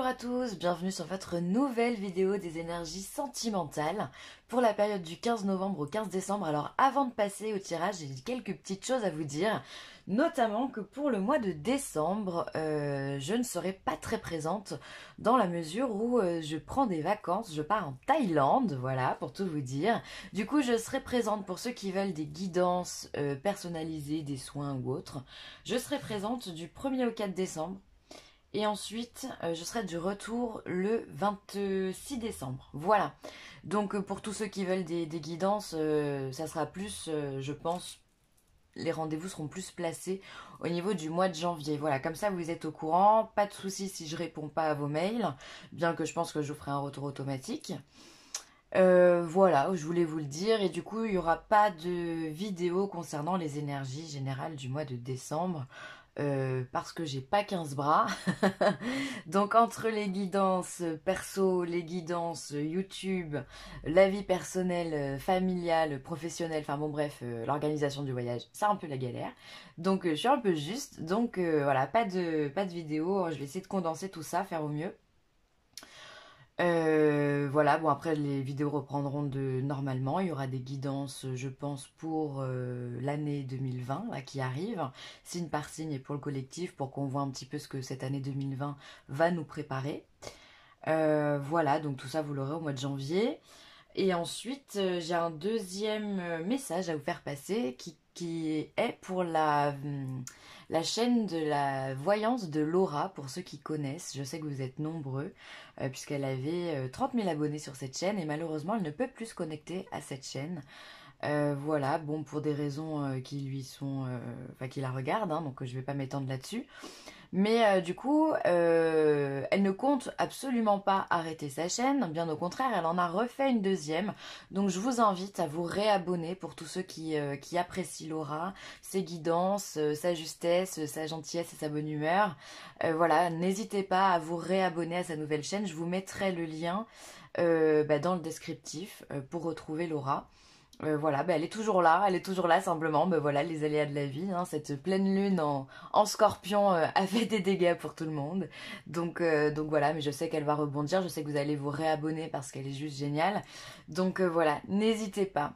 à tous, bienvenue sur votre nouvelle vidéo des énergies sentimentales pour la période du 15 novembre au 15 décembre. Alors avant de passer au tirage, j'ai quelques petites choses à vous dire, notamment que pour le mois de décembre, je ne serai pas très présente dans la mesure où je prends des vacances, je pars en Thaïlande, voilà, pour tout vous dire. Du coup, je serai présente pour ceux qui veulent des guidances personnalisées, des soins ou autres. Je serai présente du 1er au 4 décembre. Et ensuite, je serai de retour le 26 décembre. Voilà. Donc, pour tous ceux qui veulent des guidances, ça sera plus, je pense, les rendez-vous seront plus placés au niveau du mois de janvier. Voilà, comme ça, vous êtes au courant. Pas de souci si je réponds pas à vos mails, bien que je pense que je vous ferai un retour automatique. Voilà, je voulais vous le dire. Et du coup, il n'y aura pas de vidéo concernant les énergies générales du mois de décembre. Parce que j'ai pas 15 bras. Donc entre les guidances perso, les guidances YouTube, la vie personnelle, familiale, professionnelle, enfin bon bref, l'organisation du voyage, c'est un peu la galère. Donc je suis un peu juste. Donc voilà, pas de vidéo. Je vais essayer de condenser tout ça, faire au mieux. Voilà, bon après les vidéos reprendront normalement, il y aura des guidances je pense pour l'année 2020 là, qui arrive, signe par signe et pour le collectif pour qu'on voit un petit peu ce que cette année 2020 va nous préparer. Voilà, donc tout ça vous l'aurez au mois de janvier. Et ensuite j'ai un deuxième message à vous faire passer qui est pour la chaîne de la voyance de Laura, pour ceux qui connaissent. Je sais que vous êtes nombreux, puisqu'elle avait 30 000 abonnés sur cette chaîne, et malheureusement, elle ne peut plus se connecter à cette chaîne. Voilà, bon, pour des raisons qui lui sont... enfin, qui la regardent, hein, donc je vais pas m'étendre là-dessus. Mais du coup, elle ne compte absolument pas arrêter sa chaîne, bien au contraire, elle en a refait une deuxième. Donc je vous invite à vous réabonner pour tous ceux qui apprécient Laura, ses guidances, sa justesse, sa gentillesse et sa bonne humeur. Voilà, n'hésitez pas à vous réabonner à sa nouvelle chaîne, je vous mettrai le lien dans le descriptif pour retrouver Laura. Voilà, elle est toujours là simplement, voilà, les aléas de la vie, hein, cette pleine lune en scorpion a fait des dégâts pour tout le monde, donc voilà, mais je sais qu'elle va rebondir, je sais que vous allez vous réabonner parce qu'elle est juste géniale, donc voilà, n'hésitez pas.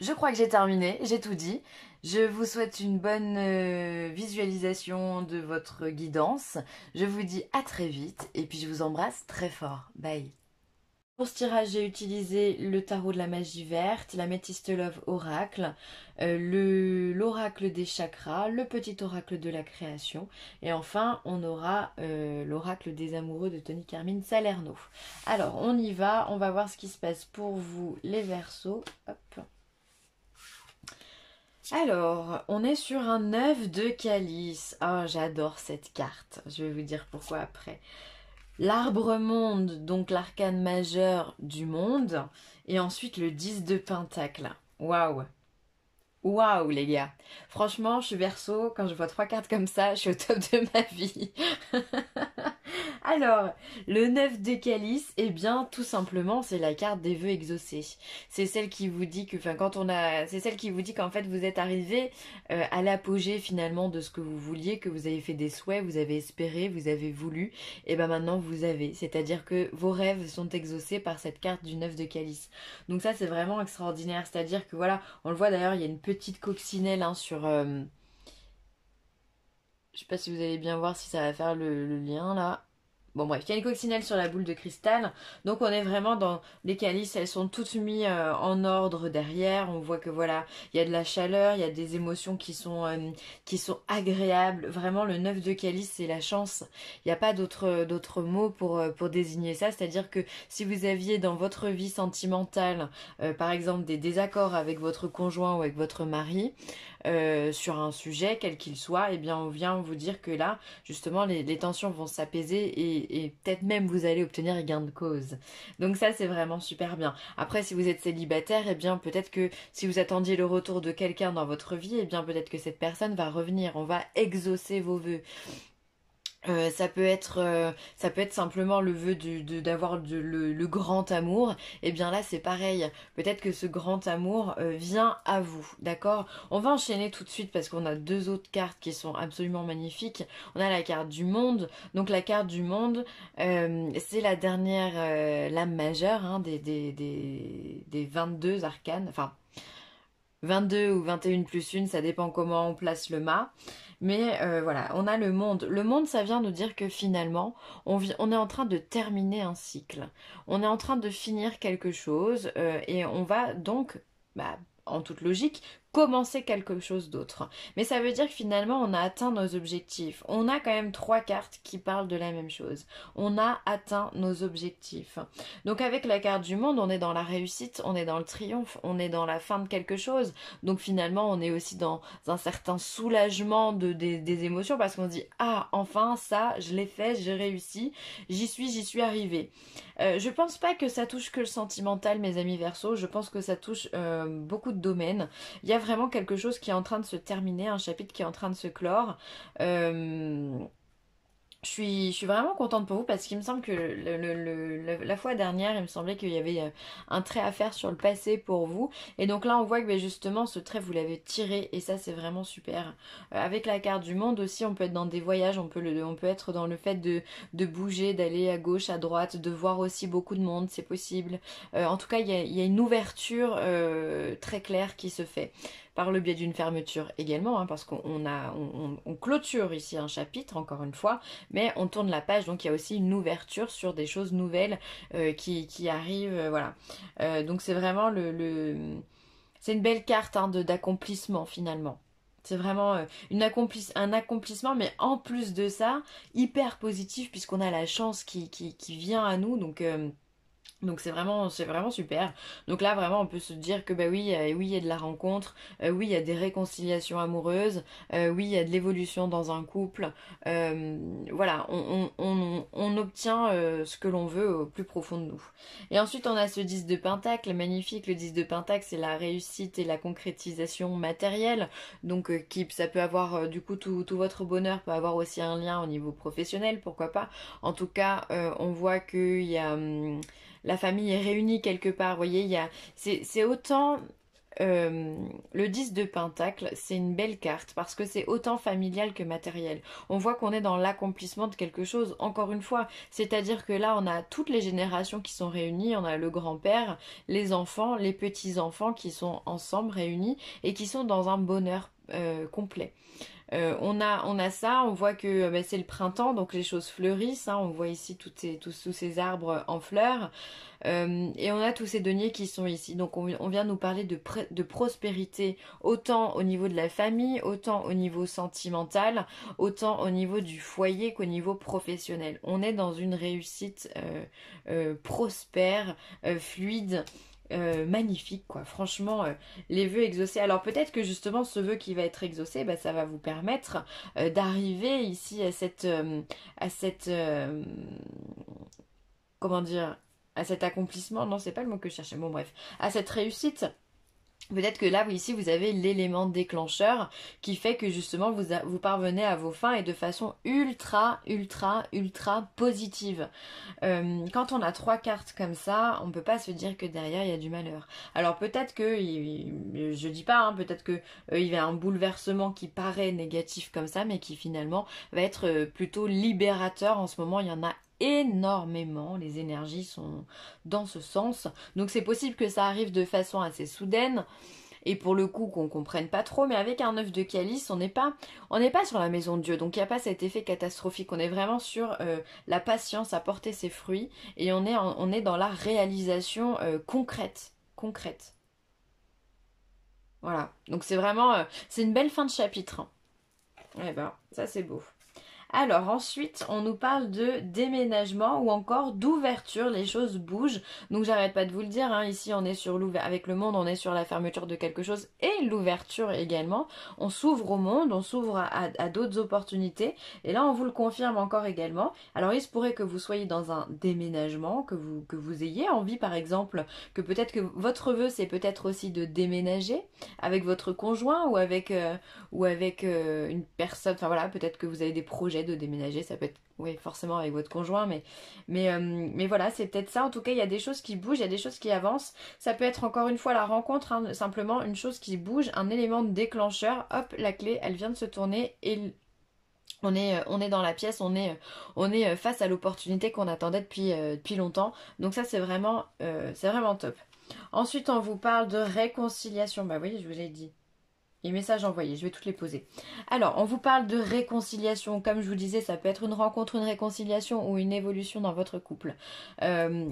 Je crois que j'ai terminé, j'ai tout dit, je vous souhaite une bonne visualisation de votre guidance, je vous dis à très vite, et puis je vous embrasse très fort, bye. Pour ce tirage, j'ai utilisé le tarot de la magie verte, la Métiste Love Oracle, l'oracle des chakras, le petit oracle de la création, et enfin on aura l'oracle des amoureux de Tony Carmine Salerno. Alors on y va, on va voir ce qui se passe pour vous les Verseaux. Hop. Alors, on est sur un 9 de calice. Ah, j'adore cette carte, je vais vous dire pourquoi après. L'arbre monde, donc l'arcane majeur du monde. Et ensuite le 10 de pentacle. Waouh! Waouh les gars! Franchement, je suis Verseau, quand je vois 3 cartes comme ça, je suis au top de ma vie. Alors, le 9 de calice, eh bien, tout simplement, c'est la carte des vœux exaucés. C'est celle qui vous dit que, c'est celle qui vous dit qu'en fait, vous êtes arrivé à l'apogée finalement de ce que vous vouliez, que vous avez fait des souhaits, vous avez espéré, vous avez voulu, et ben maintenant vous avez. C'est-à-dire que vos rêves sont exaucés par cette carte du 9 de calice. Donc ça, c'est vraiment extraordinaire. C'est-à-dire que voilà, on le voit d'ailleurs, il y a une petite coccinelle hein, sur... je sais pas si vous allez bien voir si ça va faire le lien là. Bon bref, il y a une coccinelle sur la boule de cristal, donc on est vraiment dans les calices, elles sont toutes mises en ordre derrière, on voit que voilà, il y a de la chaleur, il y a des émotions qui sont agréables, vraiment le 9 de calice c'est la chance, il n'y a pas d'autres mots pour désigner ça, c'est-à-dire que si vous aviez dans votre vie sentimentale, par exemple des désaccords avec votre conjoint ou avec votre mari, sur un sujet quel qu'il soit, eh bien on vient vous dire que là, justement les tensions vont s'apaiser et peut-être même vous allez obtenir gain de cause. Donc ça c'est vraiment super bien. Après si vous êtes célibataire, eh bien peut-être que si vous attendiez le retour de quelqu'un dans votre vie, eh bien peut-être que cette personne va revenir, on va exaucer vos vœux. Ça peut être simplement le vœu d'avoir le grand amour. Et bien là, c'est pareil. Peut-être que ce grand amour vient à vous, d'accord? On va enchaîner tout de suite parce qu'on a deux autres cartes qui sont absolument magnifiques. On a la carte du monde. Donc la carte du monde, c'est la dernière lame majeure hein, des 22 arcanes. Enfin, 22 ou 21 plus une, ça dépend comment on place le mât. Mais voilà, on a le monde. Le monde, ça vient nous dire que finalement, on est en train de terminer un cycle. On est en train de finir quelque chose et on va donc, bah, en toute logique, commencer quelque chose d'autre. Mais ça veut dire que finalement, on a atteint nos objectifs. On a quand même trois cartes qui parlent de la même chose. On a atteint nos objectifs. Donc avec la carte du monde, on est dans la réussite, on est dans le triomphe, on est dans la fin de quelque chose. Donc finalement, on est aussi dans un certain soulagement des émotions parce qu'on se dit ah enfin ça je l'ai fait, j'ai réussi, j'y suis arrivé. Je pense pas que ça touche que le sentimental mes amis Verseau, je pense que ça touche beaucoup de domaines. Il y a vraiment quelque chose qui est en train de se terminer, un chapitre qui est en train de se clore. Euh, je suis vraiment contente pour vous parce qu'il me semble que la fois dernière, il me semblait qu'il y avait un trait à faire sur le passé pour vous. Et donc là, on voit que ben, justement, ce trait, vous l'avez tiré et ça, c'est vraiment super. Avec la carte du monde aussi, on peut être dans des voyages, on peut être dans le fait de bouger, d'aller à gauche, à droite, de voir aussi beaucoup de monde, c'est possible. En tout cas, il y a une ouverture très claire qui se fait par le biais d'une fermeture également, hein, parce on clôture ici un chapitre, encore une fois, mais on tourne la page, donc il y a aussi une ouverture sur des choses nouvelles qui arrivent, voilà. Donc c'est vraiment c'est une belle carte hein, d'accomplissement finalement. C'est vraiment un accomplissement, mais en plus de ça, hyper positif, puisqu'on a la chance qui vient à nous, donc c'est vraiment super. Donc là vraiment on peut se dire que bah oui, oui il y a de la rencontre, oui il y a des réconciliations amoureuses, oui il y a de l'évolution dans un couple. Voilà, on obtient ce que l'on veut au plus profond de nous. Et ensuite on a ce 10 de Pentacle, magnifique. Le 10 de Pentacle c'est la réussite et la concrétisation matérielle. Donc ça peut avoir du coup tout votre bonheur peut avoir aussi un lien au niveau professionnel, pourquoi pas. En tout cas on voit qu'il y a la famille est réunie quelque part. Vous voyez, c'est autant le 10 de Pentacle, c'est une belle carte parce que c'est autant familial que matériel. On voit qu'on est dans l'accomplissement de quelque chose, encore une fois. C'est-à-dire que là, on a toutes les générations qui sont réunies. On a le grand-père, les enfants, les petits-enfants qui sont ensemble réunis et qui sont dans un bonheur complet. On a ça, on voit que bah, c'est le printemps, donc les choses fleurissent. Hein, on voit ici tous ces arbres en fleurs. Et on a tous ces deniers qui sont ici. Donc on vient nous parler de prospérité, autant au niveau de la famille, autant au niveau sentimental, autant au niveau du foyer qu'au niveau professionnel. On est dans une réussite prospère, fluide. Magnifique quoi, franchement les vœux exaucés, alors peut-être que justement ce vœu qui va être exaucé bah, ça va vous permettre d'arriver ici à cette comment dire, à cet accomplissement, non c'est pas le mot que je cherchais, bon bref, à cette réussite. Peut-être que là, ici, vous avez l'élément déclencheur qui fait que justement vous parvenez à vos fins et de façon ultra, ultra, ultra positive. Quand on a trois cartes comme ça, on peut pas se dire que derrière il y a du malheur. Alors peut-être que, je dis pas, hein, peut-être que il y a un bouleversement qui paraît négatif comme ça, mais qui finalement va être plutôt libérateur. En ce moment, il y en a énormément, les énergies sont dans ce sens. Donc c'est possible que ça arrive de façon assez soudaine et pour le coup qu'on comprenne pas trop, mais avec un œuf de calice, on n'est pas sur la maison de Dieu, donc il n'y a pas cet effet catastrophique. On est vraiment sur la patience à porter ses fruits et on est dans la réalisation concrète. Voilà. Donc c'est vraiment c'est une belle fin de chapitre. Hein. Eh ben, ça c'est beau. Alors ensuite, on nous parle de déménagement ou encore d'ouverture, les choses bougent. Donc j'arrête pas de vous le dire, hein, ici on est sur avec le monde, on est sur la fermeture de quelque chose et l'ouverture également. On s'ouvre au monde, on s'ouvre à d'autres opportunités et là on vous le confirme encore également. Alors il se pourrait que vous soyez dans un déménagement, que vous ayez envie par exemple, que peut-être que votre vœu c'est peut-être aussi de déménager avec votre conjoint ou avec une personne, enfin voilà, peut-être que vous avez des projets fait de déménager. Ça peut être, oui, forcément avec votre conjoint, mais voilà, c'est peut-être ça. En tout cas, il y a des choses qui bougent, il y a des choses qui avancent. Ça peut être encore une fois la rencontre, hein, simplement une chose qui bouge, un élément déclencheur. Hop, la clé, elle vient de se tourner et on est dans la pièce, on est face à l'opportunité qu'on attendait depuis longtemps. Donc ça, c'est vraiment top. Ensuite, on vous parle de réconciliation. Bah oui, je vous l'ai dit. Les messages envoyés, je vais toutes les poser. Alors, on vous parle de réconciliation. Comme je vous disais, ça peut être une rencontre, une réconciliation ou une évolution dans votre couple. Euh,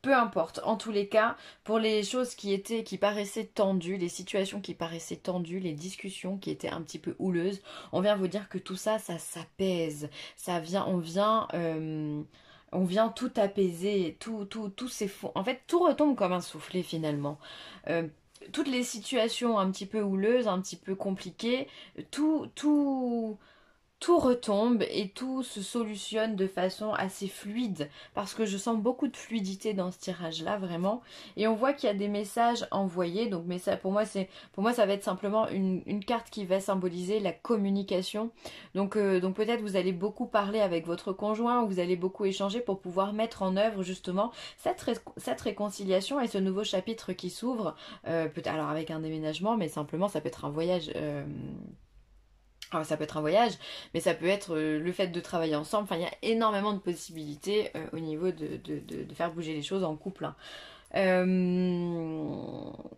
Peu importe. En tous les cas, pour les choses qui paraissaient tendues, les situations qui paraissaient tendues, les discussions qui étaient un petit peu houleuses, on vient vous dire que tout ça, ça s'apaise. On vient tout apaiser, tout s'effondre. En fait, tout retombe comme un soufflet finalement. Euh, Toutes les situations un petit peu houleuses, un petit peu compliquées, tout retombe et tout se solutionne de façon assez fluide parce que je sens beaucoup de fluidité dans ce tirage là vraiment et on voit qu'il y a des messages envoyés donc mais ça, pour moi ça va être simplement une carte qui va symboliser la communication donc peut-être vous allez beaucoup parler avec votre conjoint ou vous allez beaucoup échanger pour pouvoir mettre en œuvre justement cette réconciliation et ce nouveau chapitre qui s'ouvre peut-être alors avec un déménagement mais simplement ça peut être un voyage alors, ça peut être un voyage, mais ça peut être le fait de travailler ensemble. Enfin, il y a énormément de possibilités au niveau de faire bouger les choses en couple, hein.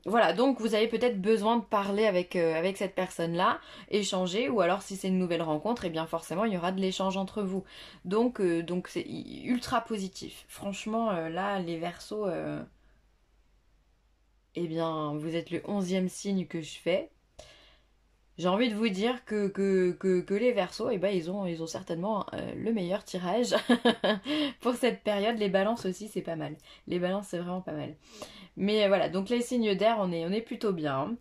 Voilà, donc vous avez peut-être besoin de parler avec cette personne-là, échanger, ou alors si c'est une nouvelle rencontre, et bien forcément il y aura de l'échange entre vous. Donc c'est ultra positif. Franchement, là, les Verseaux, eh bien, vous êtes le 11e signe que je fais. J'ai envie de vous dire que les Verseaux, eh ben, ils ont certainement le meilleur tirage pour cette période. Les balances aussi, c'est pas mal. Les balances, c'est vraiment pas mal. Mais voilà, donc les signes d'air, on est plutôt bien, hein.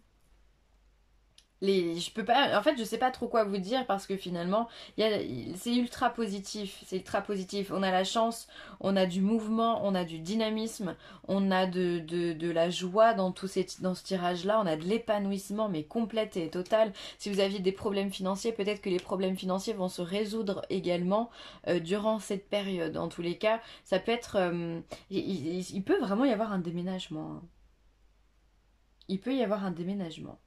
Je peux pas, en fait, je sais pas trop quoi vous dire parce que finalement, c'est ultra positif. C'est ultra positif. On a la chance, on a du mouvement, on a du dynamisme, on a de la joie dans ce tirage-là, on a de l'épanouissement, mais complet et total. Si vous aviez des problèmes financiers, peut-être que les problèmes financiers vont se résoudre également durant cette période. En tous les cas, ça peut être. Il peut vraiment y avoir un déménagement, hein. Il peut y avoir un déménagement.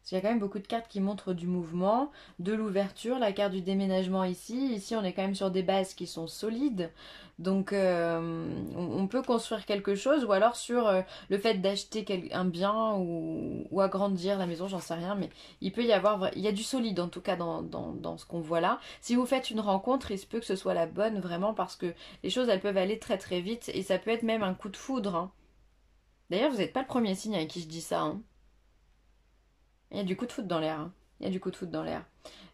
Parce qu'il y a quand même beaucoup de cartes qui montrent du mouvement, de l'ouverture, la carte du déménagement ici. Ici, on est quand même sur des bases qui sont solides. Donc, on peut construire quelque chose ou alors sur le fait d'acheter un bien ou agrandir la maison, j'en sais rien. Mais il y a du solide en tout cas dans ce qu'on voit là. Si vous faites une rencontre, il se peut que ce soit la bonne vraiment parce que les choses, elles peuvent aller très très vite et ça peut être même un coup de foudre, hein. D'ailleurs, vous n'êtes pas le premier signe avec qui je dis ça, hein. Il y a du coup de foot dans l'air, hein. Il y a du coup de foot dans l'air.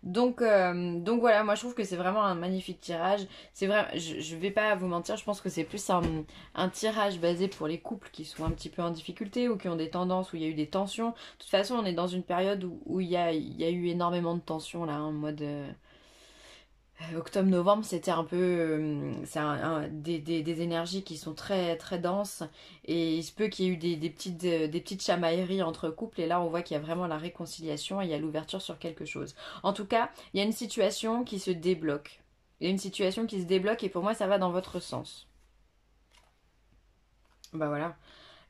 Donc voilà, moi je trouve que c'est vraiment un magnifique tirage. C'est vrai, je vais pas vous mentir, je pense que c'est plus un tirage basé pour les couples qui sont un petit peu en difficulté ou qui ont des tendances, où il y a eu des tensions. De toute façon, on est dans une période où il y a eu énormément de tensions là, en mode octobre-novembre, c'était un peu c'est des énergies qui sont très très denses et il se peut qu'il y ait eu des petites chamailleries entre couples et là on voit qu'il y a vraiment la réconciliation et il y a l'ouverture sur quelque chose. En tout cas, il y a une situation qui se débloque. Il y a une situation qui se débloque et pour moi ça va dans votre sens. Bah voilà.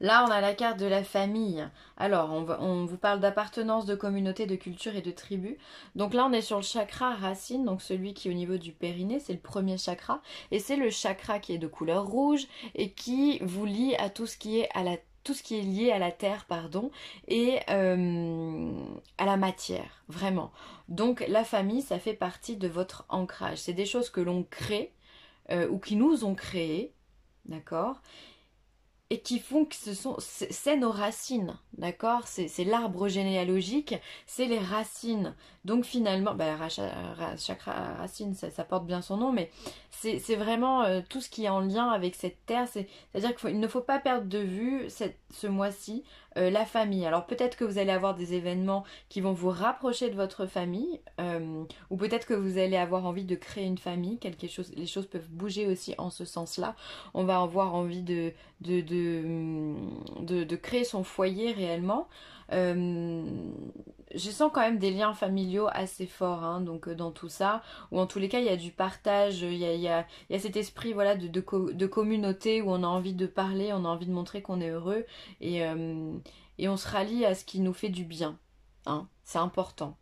Là, on a la carte de la famille. Alors, on vous parle d'appartenance, de communauté, de culture et de tribu. Donc là, on est sur le chakra racine, donc celui qui est au niveau du périnée, c'est le premier chakra. Et c'est le chakra qui est de couleur rouge et qui vous lie à tout ce qui est tout ce qui est lié à la terre, pardon, et à la matière, vraiment. Donc la famille, ça fait partie de votre ancrage. C'est des choses que l'on crée ou qui nous ont créées, d'accord, et qui font que c'est nos racines, d'accord, c'est l'arbre généalogique, c'est les racines. Donc finalement, chaque racine, ça porte bien son nom, mais c'est vraiment tout ce qui est en lien avec cette terre. C'est-à-dire qu'il ne faut pas perdre de vue ce mois-ci la famille. Alors peut-être que vous allez avoir des événements qui vont vous rapprocher de votre famille, ou peut-être que vous allez avoir envie de créer une famille. Les choses peuvent bouger aussi en ce sens-là. On va avoir envie de créer son foyer réellement. Euh, je sens quand même des liens familiaux assez forts, hein, donc dans tout ça, ou en tous les cas il y a du partage, il y a cet esprit voilà de communauté où on a envie de parler, on a envie de montrer qu'on est heureux et on se rallie à ce qui nous fait du bien, hein, c'est important.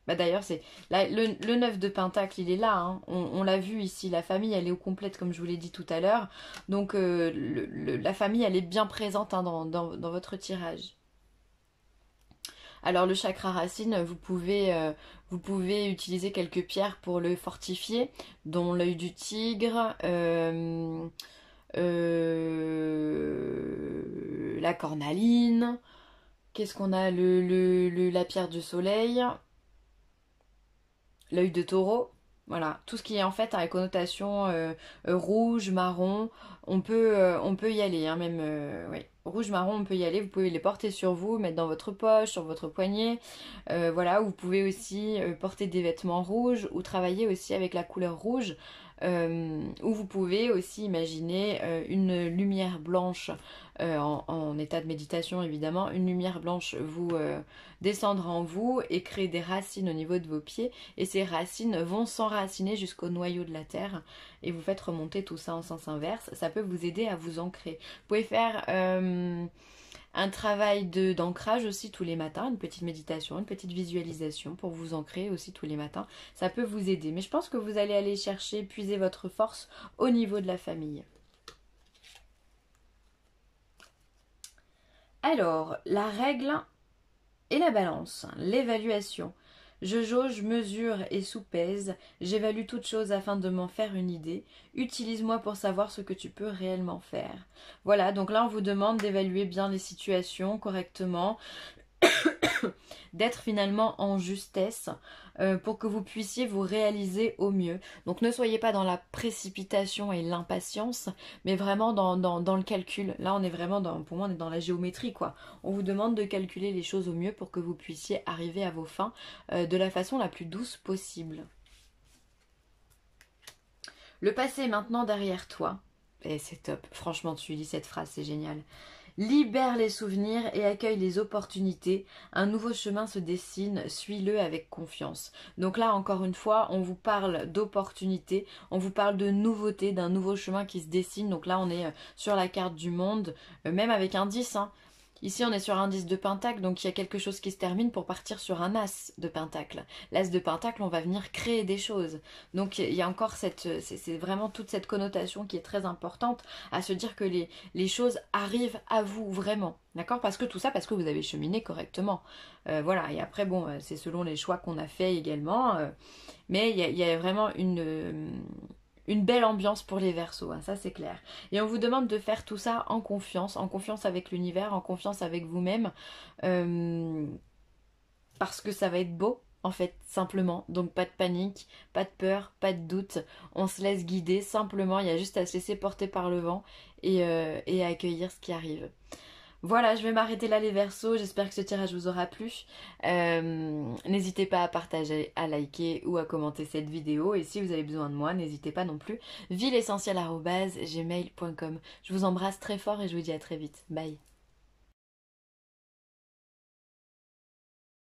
Bah d'ailleurs, c'est le 9 de Pentacle, il est là, hein. On l'a vu ici, la famille, elle est au complète, comme je vous l'ai dit tout à l'heure. Donc, la famille, elle est bien présente hein, dans votre tirage. Alors, le chakra racine, vous pouvez utiliser quelques pierres pour le fortifier, dont l'œil du tigre, la cornaline. Qu'est-ce qu'on a la pierre du soleil. L'œil de taureau, voilà, tout ce qui est en fait à la connotation rouge, marron, on peut y aller, hein, même, oui. Rouge, marron, on peut y aller, vous pouvez les porter sur vous, mettre dans votre poche, sur votre poignet, voilà, vous pouvez aussi porter des vêtements rouges ou travailler aussi avec la couleur rouge, ou vous pouvez aussi imaginer une lumière blanche en état de méditation évidemment, une lumière blanche vous descendre en vous et créer des racines au niveau de vos pieds et ces racines vont s'enraciner jusqu'au noyau de la terre et vous faites remonter tout ça en sens inverse. Ça peut vous aider à vous ancrer. Vous pouvez faire un travail d'ancrage aussi tous les matins, une petite méditation, une petite visualisation pour vous ancrer aussi tous les matins. Ça peut vous aider. Mais je pense que vous allez aller chercher, puiser votre force au niveau de la famille. Alors, la règle et la balance, l'évaluation. Je jauge, mesure et soupèse, j'évalue toute chose afin de m'en faire une idée. Utilise-moi pour savoir ce que tu peux réellement faire. Voilà, donc là on vous demande d'évaluer bien les situations correctement, d'être finalement en justesse pour que vous puissiez vous réaliser au mieux. Donc ne soyez pas dans la précipitation et l'impatience, mais vraiment dans le calcul. Là on est vraiment pour moi on est dans la géométrie quoi. On vous demande de calculer les choses au mieux pour que vous puissiez arriver à vos fins de la façon la plus douce possible. Le passé est maintenant derrière toi. Et c'est top, franchement tu lis cette phrase, c'est génial. Libère les souvenirs et accueille les opportunités. Un nouveau chemin se dessine, suis-le avec confiance. Donc là, encore une fois, on vous parle d'opportunités, on vous parle de nouveautés, d'un nouveau chemin qui se dessine. Donc là, on est sur la carte du monde, même avec un 10, hein. Ici, on est sur un 10 de pentacle, donc il y a quelque chose qui se termine pour partir sur un as de pentacle. L'as de pentacle, on va venir créer des choses. Donc il y a encore c'est vraiment toute cette connotation qui est très importante à se dire que les choses arrivent à vous vraiment. D'accord? Parce que vous avez cheminé correctement. Voilà, et après, bon, c'est selon les choix qu'on a fait également. Mais il y a vraiment une belle ambiance pour les Verseaux, hein, ça c'est clair. Et on vous demande de faire tout ça en confiance avec l'univers, en confiance avec vous-même, parce que ça va être beau, en fait, simplement. Donc pas de panique, pas de peur, pas de doute. On se laisse guider, simplement, il y a juste à se laisser porter par le vent et à accueillir ce qui arrive. Voilà, je vais m'arrêter là les Verseaux, j'espère que ce tirage vous aura plu. N'hésitez pas à partager, à liker ou à commenter cette vidéo. Et si vous avez besoin de moi, n'hésitez pas non plus. Vileessentielle@gmail.com. Je vous embrasse très fort et je vous dis à très vite. Bye.